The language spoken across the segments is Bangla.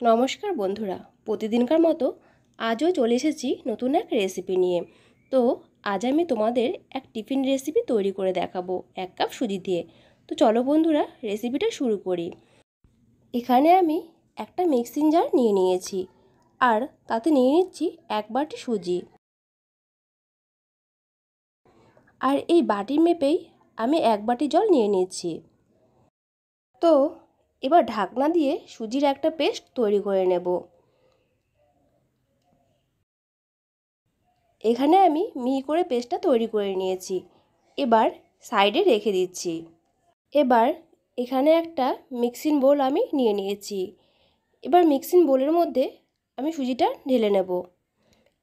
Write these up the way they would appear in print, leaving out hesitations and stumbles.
নমস্কার বন্ধুরা, প্রতিদিনকার মতো আজও চলে এসেছি নতুন এক রেসিপি নিয়ে। তো আজ আমি তোমাদের এক টিফিন রেসিপি তৈরি করে দেখাবো 1 কাপ সুজি দিয়ে। তো চলো বন্ধুরা, রেসিপিটা শুরু করি। এখানে আমি একটা মিক্সিং জার নিয়ে নিয়েছি, আর তাতে নিয়ে নিচ্ছি 1 বাটি সুজি। আর এই বাটির মেপেই আমি 1 বাটি জল নিয়ে নিচ্ছি। তো এবার ঢাকনা দিয়ে সুজির একটা পেস্ট তৈরি করে নেব। এখানে আমি মিহি করে পেস্টটা তৈরি করে নিয়েছি, এবার সাইডে রেখে দিচ্ছি। এবার এখানে একটা মিক্সিং বোল আমি নিয়ে নিয়েছি। এবার মিক্সিং বোলের মধ্যে আমি সুজিটা ঢেলে নেব।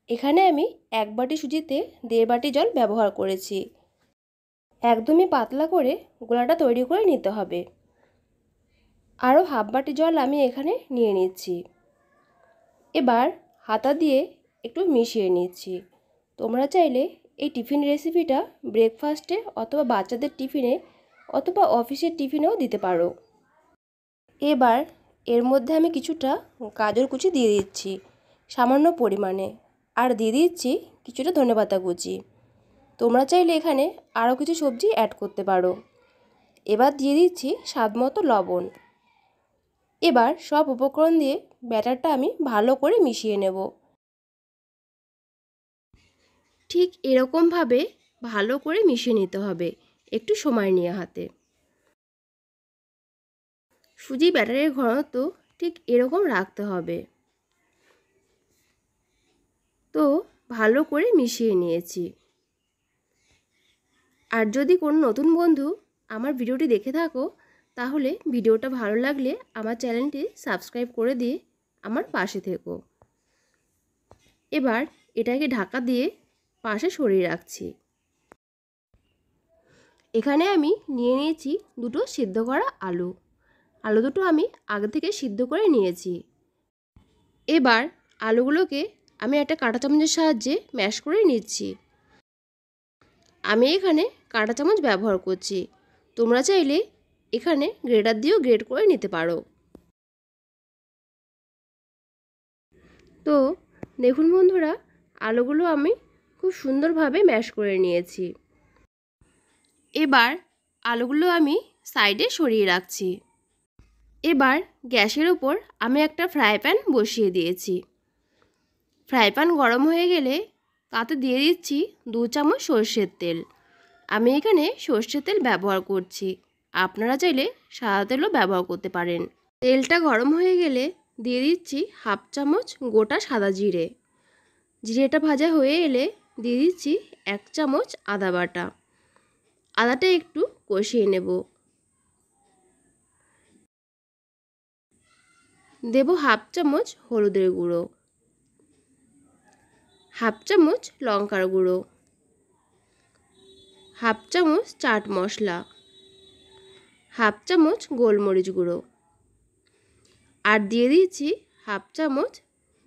এখানে আমি 1 বাটি সুজিতে 1.5 বাটি জল ব্যবহার করেছি। একদমই পাতলা করে গোলাটা তৈরি করে নিতে হবে। আরও হাফ বাটি জল আমি এখানে নিয়ে নিচ্ছি। এবার হাতা দিয়ে একটু মিশিয়ে নিচ্ছি। তোমরা চাইলে এই টিফিন রেসিপিটা ব্রেকফাস্টে অথবা বাচ্চাদের টিফিনে অথবা অফিসের টিফিনেও দিতে পারো। এবার এর মধ্যে আমি কিছুটা গাজর কুচি দিয়ে দিচ্ছি সামান্য পরিমাণে, আর দিয়ে দিচ্ছি কিছুটা ধনেপাতা কুচি। তোমরা চাইলে এখানে আরও কিছু সবজি অ্যাড করতে পারো। এবার দিয়ে দিচ্ছি স্বাদমতো লবণ। এবার সব উপকরণ দিয়ে ব্যাটারটা আমি ভালো করে মিশিয়ে নেব। ঠিক এরকমভাবে ভালো করে মিশিয়ে নিতে হবে, একটু সময় নিয়ে হাতে। সুজি ব্যাটারের ঘনত্ব ঠিক এরকম রাখতে হবে। তো ভালো করে মিশিয়ে নিয়েছি। আর যদি কোনো নতুন বন্ধু আমার ভিডিওটি দেখে থাকো, তাহলে ভিডিওটা ভালো লাগলে আমার চ্যানেলটি সাবস্ক্রাইব করে দিয়ে আমার পাশে থেকো। এবার এটাকে ঢাকা দিয়ে পাশে সরিয়ে রাখছি। এখানে আমি নিয়ে নিয়েছি দুটো সিদ্ধ করা আলু। আলু দুটো আমি আগে থেকে সিদ্ধ করে নিয়েছি। এবার আলুগুলোকে আমি একটা কাঁটা চামচের সাহায্যে ম্যাশ করে নিচ্ছি। আমি এখানে কাঁটা চামচ ব্যবহার করছি। তোমরা চাইলে এখানে গ্রেটার দিয়েও গ্রেট করে নিতে পারো। তো দেখুন বন্ধুরা, আলুগুলো আমি খুব সুন্দরভাবে ম্যাশ করে নিয়েছি। এবার আলুগুলো আমি সাইডে সরিয়ে রাখছি। এবার গ্যাসের ওপর আমি একটা ফ্রাই প্যান বসিয়ে দিয়েছি। ফ্রাই প্যান গরম হয়ে গেলে তাতে দিয়ে দিচ্ছি 2 চামচ সর্ষের তেল। আমি এখানে সর্ষের তেল ব্যবহার করছি, আপনারা চাইলে সাদা তেলও ব্যবহার করতে পারেন। তেলটা গরম হয়ে গেলে দিয়ে দিচ্ছি হাফ চামচ গোটা সাদা জিরে। জিরেটা ভাজা হয়ে এলে দিয়ে দিচ্ছি 1 চামচ আদা বাটা। আদাটা একটু কষিয়ে নেব। দেব হাফ চামচ হলুদের গুঁড়ো, হাফ চামচ লঙ্কার গুঁড়ো, হাফ চামচ চাট মশলা, হাফ চামচ গোলমরিচ গুঁড়ো, আর দিয়ে দিচ্ছি হাফ চামচ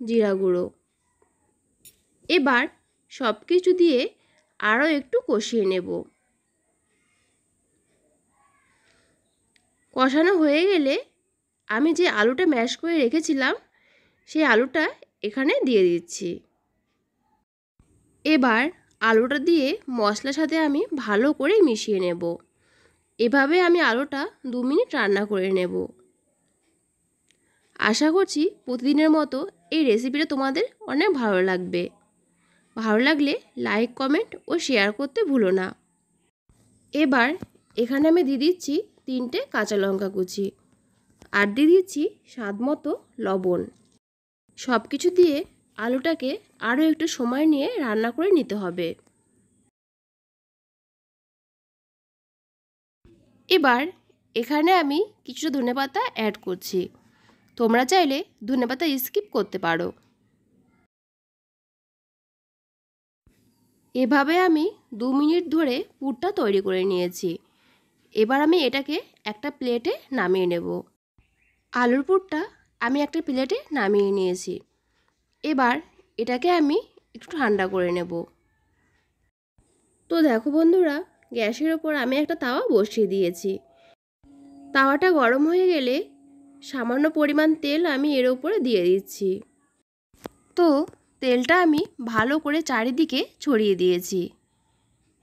জিরা গুঁড়ো। এবার সব কিছু দিয়ে আরও একটু কষিয়ে নেব। কষানো হয়ে গেলে আমি যে আলুটা ম্যাশ করে রেখেছিলাম সেই আলুটা এখানে দিয়ে দিচ্ছি। এবার আলুটা দিয়ে মশলার সাথে আমি ভালো করে মিশিয়ে নেব। এভাবে আমি আলুটা 2 মিনিট রান্না করে নেব। আশা করছি প্রতিদিনের মতো এই রেসিপিটা তোমাদের অনেক ভালো লাগবে। ভালো লাগলে লাইক, কমেন্ট ও শেয়ার করতে ভুলো না। এবার এখানে আমি দিয়ে দিচ্ছি 3টে কাঁচা লঙ্কা কুচি, আর দিয়ে দিচ্ছি স্বাদমতো লবণ। সব কিছু দিয়ে আলুটাকে আরও একটু সময় নিয়ে রান্না করে নিতে হবে। এবার এখানে আমি কিছুটা ধনেপাতা অ্যাড করছি। তোমরা চাইলে ধনেপাতা স্কিপ করতে পারো। এভাবে আমি 2 মিনিট ধরে পুরটা তৈরি করে নিয়েছি। এবার আমি এটাকে একটা প্লেটে নামিয়ে নেব। আলুর পুরটা আমি একটা প্লেটে নামিয়ে নিয়েছি। এবার এটাকে আমি একটু ঠান্ডা করে নেব। তো দেখো বন্ধুরা, গ্যাসের ওপর আমি একটা তাওয়া বসিয়ে দিয়েছি। তাওয়াটা গরম হয়ে গেলে সামান্য পরিমাণ তেল আমি এর উপরে দিয়ে দিচ্ছি। তো তেলটা আমি ভালো করে চারিদিকে ছড়িয়ে দিয়েছি।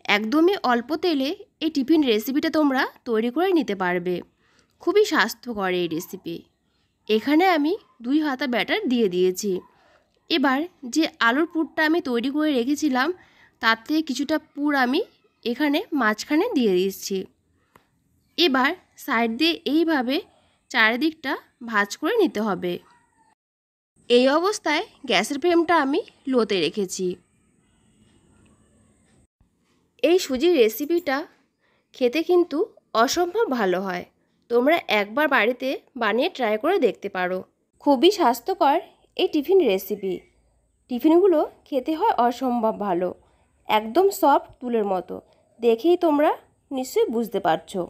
একদমই অল্প তেলে এই টিফিন রেসিপিটা তোমরা তৈরি করে নিতে পারবে। খুবই স্বাস্থ্যকর এই রেসিপি। এখানে আমি 2 হাতা ব্যাটার দিয়ে দিয়েছি। এবার যে আলুর পুরটা আমি তৈরি করে রেখেছিলাম তার থেকে কিছুটা পুর আমি এখানে মাঝখানে দিয়ে দিচ্ছি। এবার সাইড দিয়ে এইভাবে চারিদিকটা ভাঁজ করে নিতে হবে। এই অবস্থায় গ্যাসের ফ্লেমটা আমি লোতে রেখেছি। এই সুজির রেসিপিটা খেতে কিন্তু অসম্ভব ভালো হয়। তোমরা একবার বাড়িতে বানিয়ে ট্রাই করে দেখতে পারো। খুবই স্বাস্থ্যকর এই টিফিন রেসিপি। টিফিনগুলো খেতে হয় অসম্ভব ভালো, একদম সফট তুলের মতো। দেখেই তোমরা নিশ্চয়ই বুঝতে পারছো।